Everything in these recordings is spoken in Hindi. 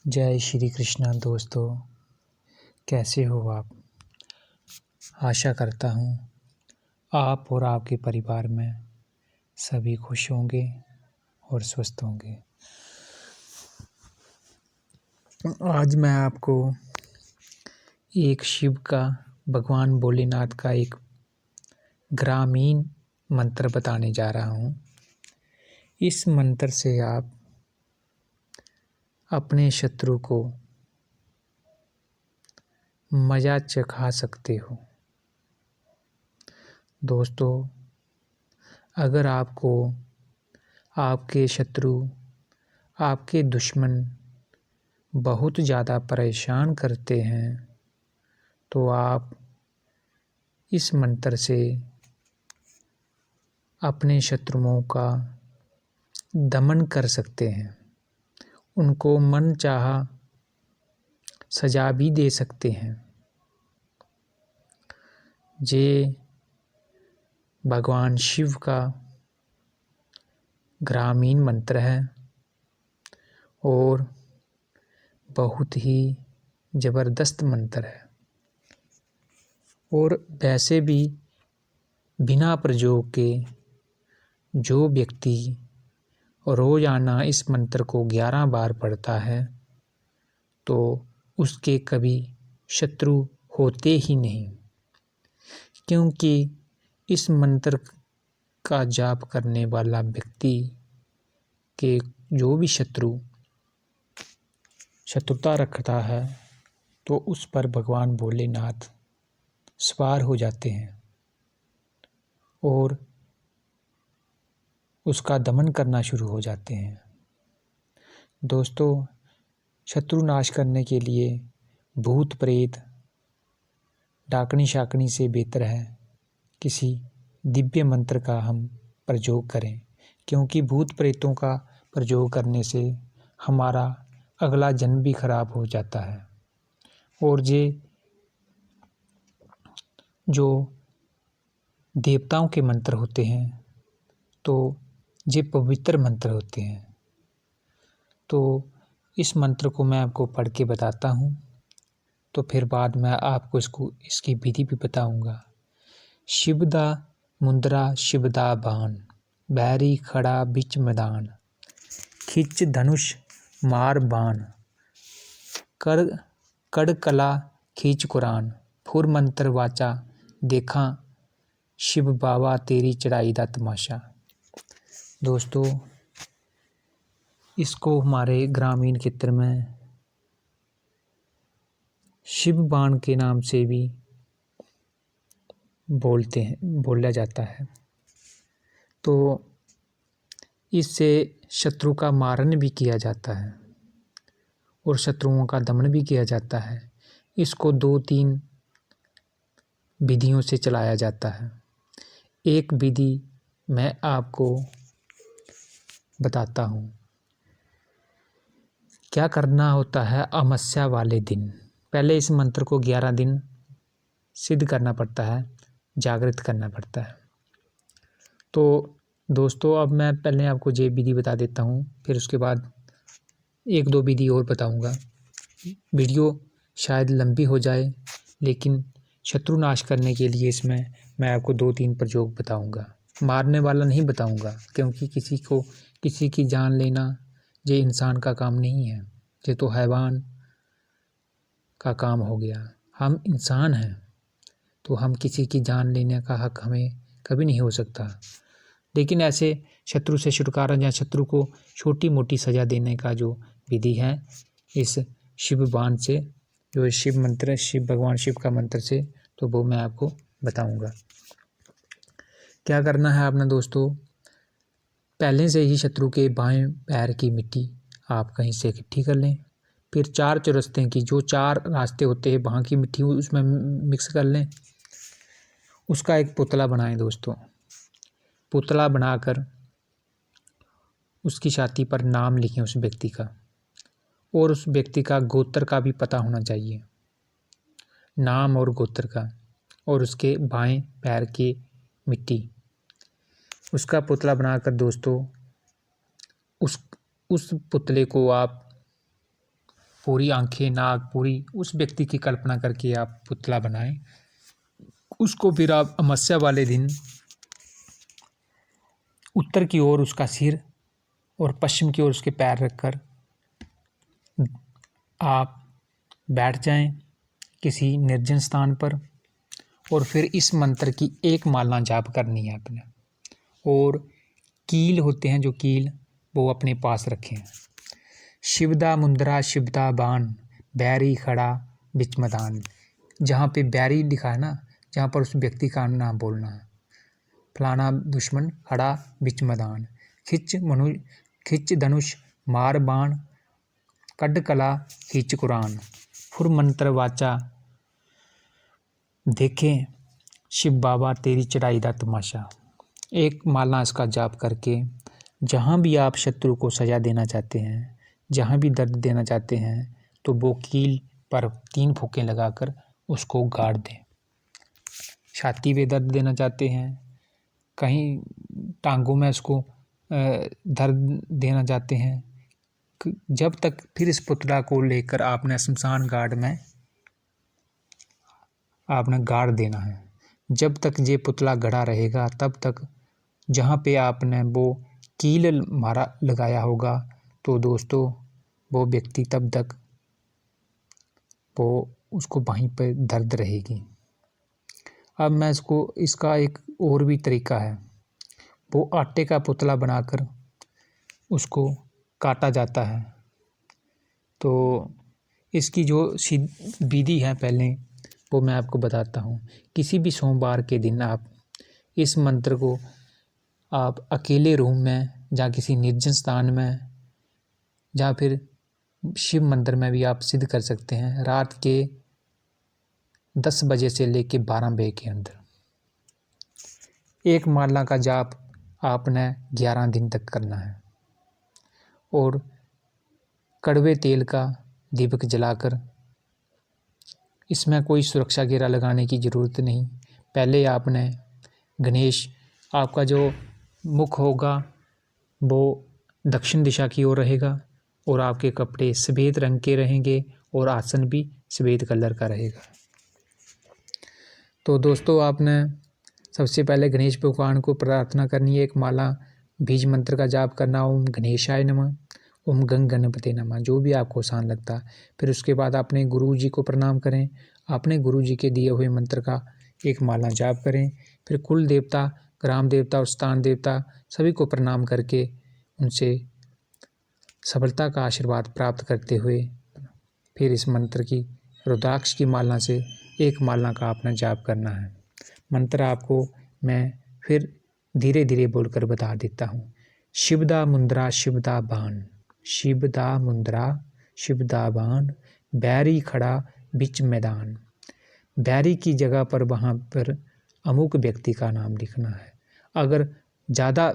जय श्री कृष्णा दोस्तों, कैसे हो आप। आशा करता हूँ आप और आपके परिवार में सभी खुश होंगे और स्वस्थ होंगे। आज मैं आपको एक शिव का, भगवान भोलेनाथ का एक ग्रामीण मंत्र बताने जा रहा हूँ। इस मंत्र से आप अपने शत्रु को मजा चखा सकते हो। दोस्तों, अगर आपको आपके शत्रु, आपके दुश्मन बहुत ज़्यादा परेशान करते हैं तो आप इस मंत्र से अपने शत्रुओं का दमन कर सकते हैं। उनको मनचाहा सजा भी दे सकते हैं। ये भगवान शिव का ग्रामीण मंत्र है और बहुत ही ज़बरदस्त मंत्र है। और वैसे भी बिना प्रयोग के जो व्यक्ति रोज़ाना इस मंत्र को 11 बार पढ़ता है तो उसके कभी शत्रु होते ही नहीं, क्योंकि इस मंत्र का जाप करने वाला व्यक्ति के जो भी शत्रुता रखता है तो उस पर भगवान भोलेनाथ सवार हो जाते हैं और उसका दमन करना शुरू हो जाते हैं। दोस्तों, शत्रु नाश करने के लिए भूत प्रेत, डाकनी शाकनी से बेहतर है किसी दिव्य मंत्र का हम प्रयोग करें, क्योंकि भूत प्रेतों का प्रयोग करने से हमारा अगला जन्म भी खराब हो जाता है। और ये जो देवताओं के मंत्र होते हैं तो ये पवित्र मंत्र होते हैं। तो इस मंत्र को मैं आपको पढ़ के बताता हूँ, तो फिर बाद में आपको इसकी विधि भी बताऊँगा। शिवदा मुंदरा शिवदा बाण, बैरी खड़ा बिच मैदान, खिच धनुष मार बाण, कड़ कला खींच कुरान, फुर मंत्र वाचा देखा शिव बाबा तेरी चढ़ाई दा तमाशा। दोस्तों, इसको हमारे ग्रामीण क्षेत्र में शिव बाण के नाम से भी बोला जाता है। तो इससे शत्रु का मारन भी किया जाता है और शत्रुओं का दमन भी किया जाता है। इसको 2-3 विधियों से चलाया जाता है। एक विधि मैं आपको बताता हूँ। क्या करना होता है, अमावस्या वाले दिन पहले इस मंत्र को 11 दिन सिद्ध करना पड़ता है, जागृत करना पड़ता है। तो दोस्तों, अब मैं पहले आपको ये विधि बता देता हूँ, फिर उसके बाद 1-2 विधि और बताऊँगा। वीडियो शायद लंबी हो जाए, लेकिन शत्रु नाश करने के लिए इसमें मैं आपको 2-3 प्रयोग बताऊँगा। मारने वाला नहीं बताऊँगा, क्योंकि किसी की जान लेना ये इंसान का काम नहीं है, ये तो हैवान का काम हो गया। हम इंसान हैं तो हम किसी की जान लेने का हक हमें कभी नहीं हो सकता। लेकिन ऐसे शत्रु से छुटकारा या शत्रु को छोटी मोटी सज़ा देने का जो विधि है, इस शिव बाण से, जो शिव मंत्र, शिव भगवान शिव का मंत्र से, तो वो मैं आपको बताऊंगा। क्या करना है आपने दोस्तों, पहले से ही शत्रु के बाएं पैर की मिट्टी आप कहीं से इकट्ठी कर लें। फिर 4 चौरस्ते की, जो 4 रास्ते होते हैं वहाँ की मिट्टी उसमें मिक्स कर लें। उसका एक पुतला बनाएं दोस्तों। पुतला बनाकर उसकी छाती पर नाम लिखें उस व्यक्ति का, और उस व्यक्ति का गोत्र का भी पता होना चाहिए, नाम और गोत्र का, और उसके बाएं पैर की मिट्टी। उसका पुतला बनाकर दोस्तों उस पुतले को आप पूरी आंखें, नाक, पूरी उस व्यक्ति की कल्पना करके आप पुतला बनाएं। उसको फिर आप अमावस्या वाले दिन उत्तर की ओर उसका सिर और पश्चिम की ओर उसके पैर रखकर आप बैठ जाएं किसी निर्जन स्थान पर, और फिर इस मंत्र की एक माला जाप करनी है आपने। और कील होते हैं जो कील, वो अपने पास रखें। शिवदा मुंद्रा शिवदा बाण, बैरी खड़ा बिच मैदान। जहाँ पे बैरी लिखा है ना, जहाँ पर उस व्यक्ति का नाम बोलना है। फलाना दुश्मन खड़ा बिच मैदान, खिच धनुष मार बाण, कड कला खींच कुरान। फुर मंत्र वाचा देखें शिव बाबा तेरी चढ़ाई दा तमाशा। एक माला इसका जाप करके जहाँ भी आप शत्रु को सजा देना चाहते हैं, जहाँ भी दर्द देना चाहते हैं, तो वो कील पर 3 फूंके लगाकर उसको गाड़ दें। छाती में दर्द देना चाहते हैं, कहीं टांगों में उसको दर्द देना चाहते हैं, जब तक फिर इस पुतला को लेकर आपने शमशान घाट में आपने गाड़ देना है। जब तक ये पुतला गड़ा रहेगा तब तक जहाँ पे आपने वो कील मारा लगाया होगा, तो दोस्तों वो व्यक्ति तब तक वो उसको वहीं पर दर्द रहेगी। अब मैं इसका एक और भी तरीका है। वो आटे का पुतला बनाकर उसको काटा जाता है। तो इसकी जो विधि है पहले वो मैं आपको बताता हूँ। किसी भी सोमवार के दिन आप इस मंत्र को आप अकेले रूम में या किसी निर्जन स्थान में या फिर शिव मंदिर में भी आप सिद्ध कर सकते हैं। रात के 10 बजे से लेके 12 बजे के अंदर एक माला का जाप आपने 11 दिन तक करना है। और कड़वे तेल का दीपक जलाकर, इसमें कोई सुरक्षा घेरा लगाने की ज़रूरत नहीं। पहले आपने गणेश, आपका जो मुख होगा वो दक्षिण दिशा की ओर रहेगा और आपके कपड़े सफ़ेद रंग के रहेंगे और आसन भी सफ़ेद कलर का रहेगा। तो दोस्तों आपने सबसे पहले गणेश भगवान को प्रार्थना करनी है। एक माला बीज मंत्र का जाप करना, ओम गणेशाय नमः, ओम गंग गणपते नमः, जो भी आपको आसान लगता है। फिर उसके बाद अपने गुरु जी को प्रणाम करें। अपने गुरु जी के दिए हुए मंत्र का एक माला जाप करें। फिर कुल देवता, ग्राम देवता और स्थान देवता सभी को प्रणाम करके उनसे सफलता का आशीर्वाद प्राप्त करते हुए फिर इस मंत्र की रुद्राक्ष की माला से एक माला का अपना जाप करना है। मंत्र आपको मैं फिर धीरे धीरे बोलकर बता देता हूँ। शिवदा मुंद्रा शिवदा बाण, शिवदा मुंद्रा शिवदा बाण, बैरी खड़ा बिच मैदान। बैरी की जगह पर वहाँ पर अमुक व्यक्ति का नाम लिखना है। अगर ज़्यादा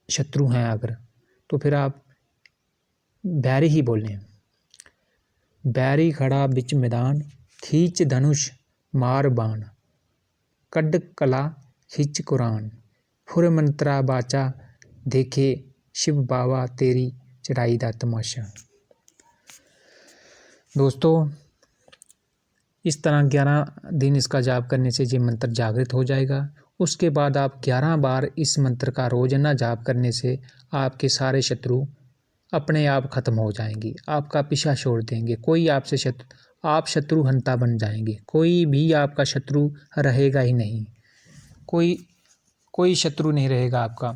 शत्रु हैं अगर, तो फिर आप बैरी ही बोलें। बैरी खड़ा बिच मैदान, खींच धनुष मार बाण, कड कला खींच कुरान। फुर मंत्रा बाचा देखे शिव बाबा तेरी चढ़ाई दा तमाशा। दोस्तों इस तरह 11 दिन इसका जाप करने से ये मंत्र जागृत हो जाएगा। उसके बाद आप 11 बार इस मंत्र का रोजाना जाप करने से आपके सारे शत्रु अपने आप खत्म हो जाएंगे, आपका पीछा छोड़ देंगे। कोई आपसे आप शत्रु हंता बन जाएंगे। कोई भी आपका शत्रु रहेगा ही नहीं, कोई शत्रु नहीं रहेगा आपका।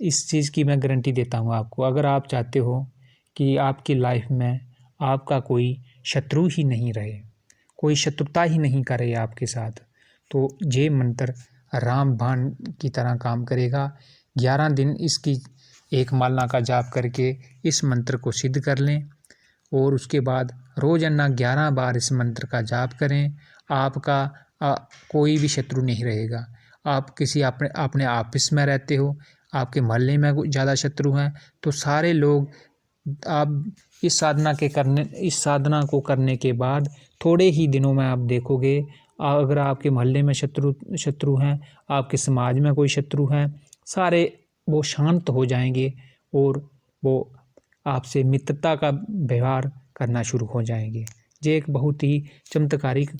इस चीज़ की मैं गारंटी देता हूँ आपको। अगर आप चाहते हो कि आपकी लाइफ में आपका कोई शत्रु ही नहीं रहे, कोई शत्रुता ही नहीं करे आपके साथ, तो ये मंत्र रामबाण की तरह काम करेगा। 11 दिन इसकी एक माला का जाप करके इस मंत्र को सिद्ध कर लें और उसके बाद रोजाना 11 बार इस मंत्र का जाप करें। आपका कोई भी शत्रु नहीं रहेगा। आप किसी अपने ऑफिस में रहते हो, आपके मोहल्ले में ज़्यादा शत्रु हैं, तो सारे लोग आप इस साधना को करने के बाद थोड़े ही दिनों में आप देखोगे, अगर आपके मोहल्ले में शत्रु हैं, आपके समाज में कोई शत्रु हैं, सारे वो शांत हो जाएंगे और वो आपसे मित्रता का व्यवहार करना शुरू हो जाएंगे। ये एक बहुत ही चमत्कारिक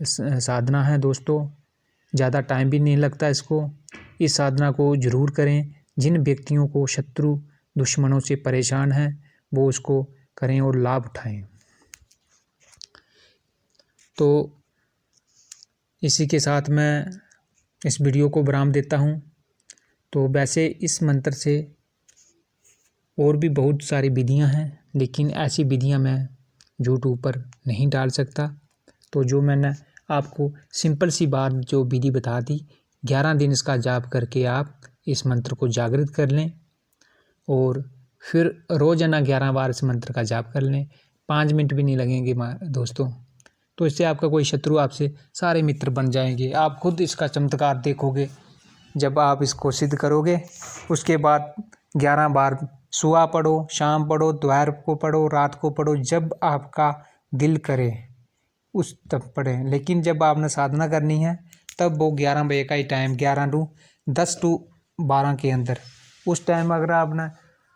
साधना है दोस्तों, ज़्यादा टाइम भी नहीं लगता इसको। इस साधना को ज़रूर करें। जिन व्यक्तियों को शत्रु दुश्मनों से परेशान हैं वो उसको करें और लाभ उठाएं। तो इसी के साथ मैं इस वीडियो को विराम देता हूँ। तो वैसे इस मंत्र से और भी बहुत सारी विधियाँ हैं, लेकिन ऐसी विधियाँ मैं यूट्यूब पर नहीं डाल सकता। तो जो मैंने आपको सिंपल सी बात जो विधि बता दी, 11 दिन इसका जाप करके आप इस मंत्र को जागृत कर लें और फिर रोज़ाना 11 बार इस मंत्र का जाप कर लें। 5 मिनट भी नहीं लगेंगे दोस्तों। तो इससे आपका कोई शत्रु आपसे सारे मित्र बन जाएंगे। आप खुद इसका चमत्कार देखोगे जब आप इसको सिद्ध करोगे। उसके बाद 11 बार सुबह पढ़ो, शाम पढ़ो, दोपहर को पढ़ो, रात को पढ़ो, जब आपका दिल करे उस तब पढ़ें। लेकिन जब आपने साधना करनी है तब वो 11 बजे का ही टाइम, 10 टू 12 के अंदर, उस टाइम अगर आपने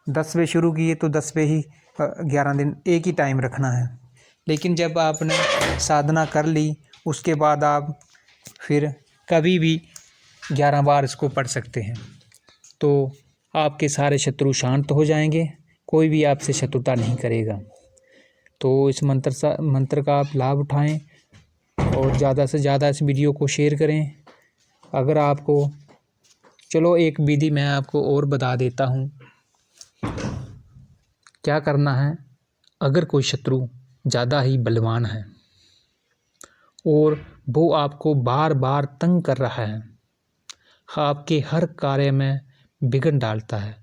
10 बजे शुरू किए तो 10 बजे ही 11 दिन एक ही टाइम रखना है। लेकिन जब आपने साधना कर ली उसके बाद आप फिर कभी भी 11 बार इसको पढ़ सकते हैं। तो आपके सारे शत्रु शांत हो जाएंगे, कोई भी आपसे शत्रुता नहीं करेगा। तो इस मंत्र का आप लाभ उठाएं और ज़्यादा से ज़्यादा इस वीडियो को शेयर करें। अगर आपको, चलो एक विधि मैं आपको और बता देता हूँ क्या करना है। अगर कोई शत्रु ज़्यादा ही बलवान है और वो आपको बार बार तंग कर रहा है, आपके हर कार्य में विघ्न डालता है,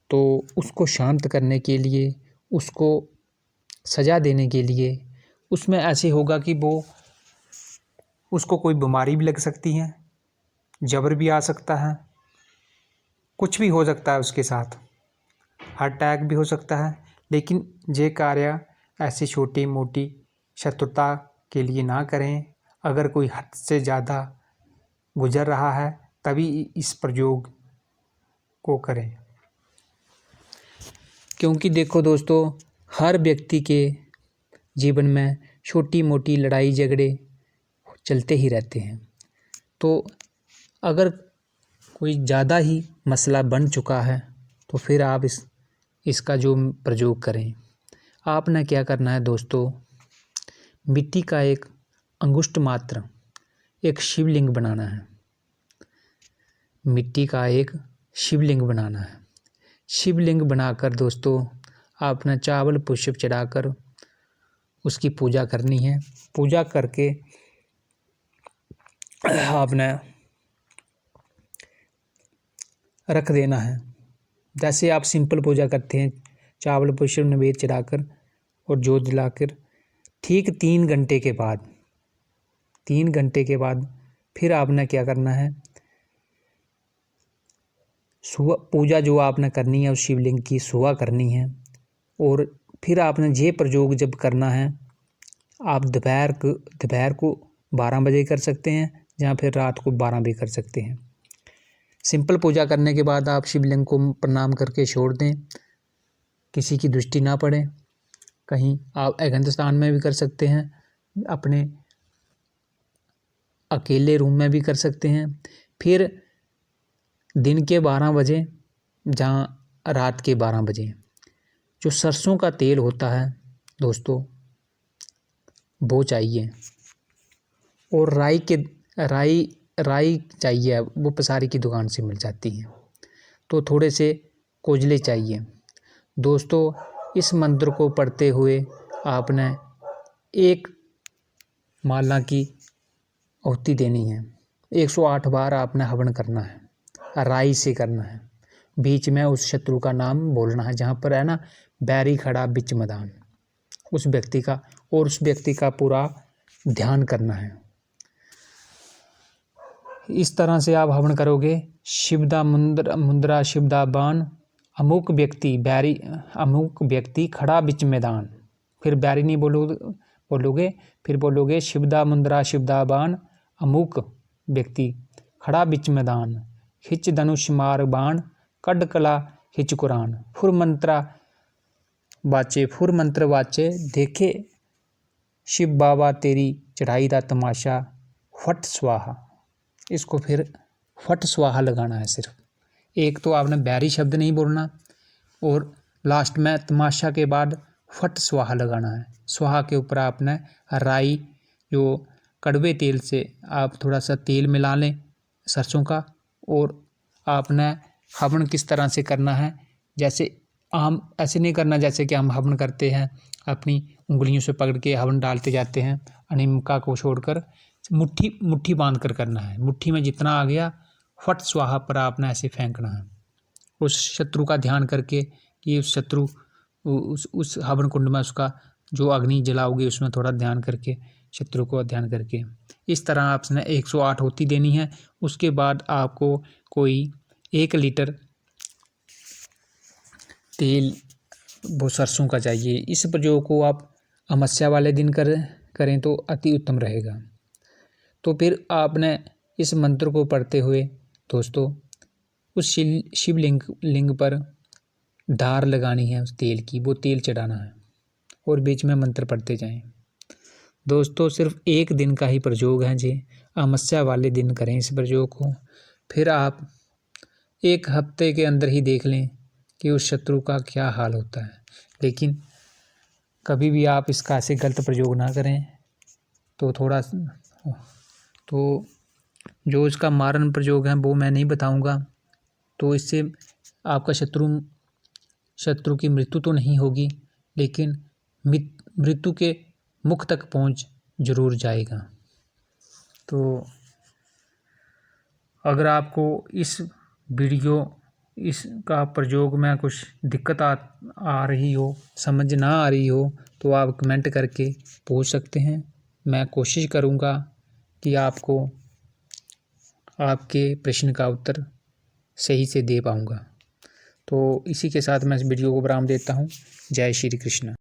तो उसको शांत करने के लिए, उसको सजा देने के लिए, उसमें ऐसे होगा कि वो उसको कोई बीमारी भी लग सकती है, जबर भी आ सकता है, कुछ भी हो सकता है उसके साथ, हार्ट अटैक भी हो सकता है। लेकिन ये कार्य ऐसी छोटी मोटी शत्रुता के लिए ना करें। अगर कोई हद से ज़्यादा गुजर रहा है तभी इस प्रयोग को करें। क्योंकि देखो दोस्तों, हर व्यक्ति के जीवन में छोटी मोटी लड़ाई झगड़े चलते ही रहते हैं। तो अगर कोई ज़्यादा ही मसला बन चुका है तो फिर आप इसका जो प्रयोग करें। आपने क्या करना है दोस्तों, मिट्टी का एक अंगुष्ठ मात्र एक शिवलिंग बनाना है। मिट्टी का एक शिवलिंग बनाना है। शिवलिंग बनाकर दोस्तों आपने चावल पुष्प चढ़ाकर उसकी पूजा करनी है। पूजा करके आपने रख देना है। जैसे आप सिंपल पूजा करते हैं, चावल पुष्प नैवेद्य चढ़ाकर और जोत जलाकर, ठीक 3 घंटे के बाद फिर आपने क्या करना है, सुबह पूजा जो आपने करनी है उस शिवलिंग की सुबह करनी है। और फिर आपने ये प्रयोग जब करना है, आप दोपहर को 12 बजे कर सकते हैं या फिर रात को 12 बजे कर सकते हैं। सिंपल पूजा करने के बाद आप शिवलिंग को प्रणाम करके छोड़ दें, किसी की दृष्टि ना पड़े। कहीं आप एकांत स्थान में भी कर सकते हैं, अपने अकेले रूम में भी कर सकते हैं। फिर दिन के 12 बजे जहाँ रात के 12 बजे जो सरसों का तेल होता है दोस्तों वो चाहिए, और राई चाहिए, वो पसारी की दुकान से मिल जाती है। तो थोड़े से कोजले चाहिए दोस्तों। इस मंत्र को पढ़ते हुए आपने 1 माला की आहुति देनी है। 108 बार आपने हवन करना है, राई से करना है। बीच में उस शत्रु का नाम बोलना है, जहाँ पर है ना बैरी खड़ा बिच मैदान, उस व्यक्ति का, और उस व्यक्ति का पूरा ध्यान करना है। इस तरह से आप हवन करोगे। शिवदा मुंद्रा शिवदा बाण, अमुक व्यक्ति खड़ा बिच मैदान। फिर बैरी नहीं बोलोगे, फिर बोलोगे शिवदा मुंद्रा शिवदा बाण, अमुक व्यक्ति खड़ा बिच मैदान, खिच धनुष मार बाण, कड कला खिच कुरान। फुर मंत्रा वाचे फुर मंत्र वाचे, देखे शिव बाबा तेरी चढ़ाई दा तमाशा, फट स्वाहा। इसको फिर फट स्वाहा लगाना है सिर्फ। एक तो आपने बैरी शब्द नहीं बोलना और लास्ट में तमाशा के बाद फट स्वाहा लगाना है। स्वाहा के ऊपर आपने राई, जो कड़वे तेल से आप थोड़ा सा तेल मिला लें सरसों का, और आपने हवन किस तरह से करना है, जैसे हम ऐसे नहीं करना जैसे कि हम हवन करते हैं अपनी उंगलियों से पकड़ के हवन डालते जाते हैं, अनिमिका को छोड़कर मुट्ठी मुट्ठी बांध कर करना है। मुट्ठी में जितना आ गया फट स्वाहा पर आपने ऐसे फेंकना है, उस शत्रु का ध्यान करके कि उस शत्रु उस हवन कुंड में उसका जो अग्नि जलाओगे उसमें थोड़ा ध्यान करके, शत्रु को ध्यान करके, इस तरह आपने 108 होती देनी है। उसके बाद आपको कोई 1 लीटर तेल वो सरसों का चाहिए। इस प्रयोग को आप अमावस्या वाले दिन करें तो अति उत्तम रहेगा। तो फिर आपने इस मंत्र को पढ़ते हुए दोस्तों उस शिवलिंग पर धार लगानी है उस तेल की, वो तेल चढ़ाना है और बीच में मंत्र पढ़ते जाएं। दोस्तों सिर्फ 1 दिन का ही प्रयोग है जी, अमावस्या वाले दिन करें इस प्रयोग को। फिर आप 1 हफ्ते के अंदर ही देख लें कि उस शत्रु का क्या हाल होता है। लेकिन कभी भी आप इसका ऐसे गलत प्रयोग ना करें। तो जो इसका मारण प्रयोग है वो मैं नहीं बताऊंगा, तो इससे आपका शत्रु की मृत्यु तो नहीं होगी, लेकिन मृत्यु के मुख तक पहुंच जरूर जाएगा। तो अगर आपको इस वीडियो इसका प्रयोग में कुछ दिक्कत आ रही हो, समझ ना आ रही हो, तो आप कमेंट करके पूछ सकते हैं। मैं कोशिश करूँगा कि आपको आपके प्रश्न का उत्तर सही से दे पाऊँगा। तो इसी के साथ मैं इस वीडियो को विराम देता हूँ। जय श्री कृष्ण।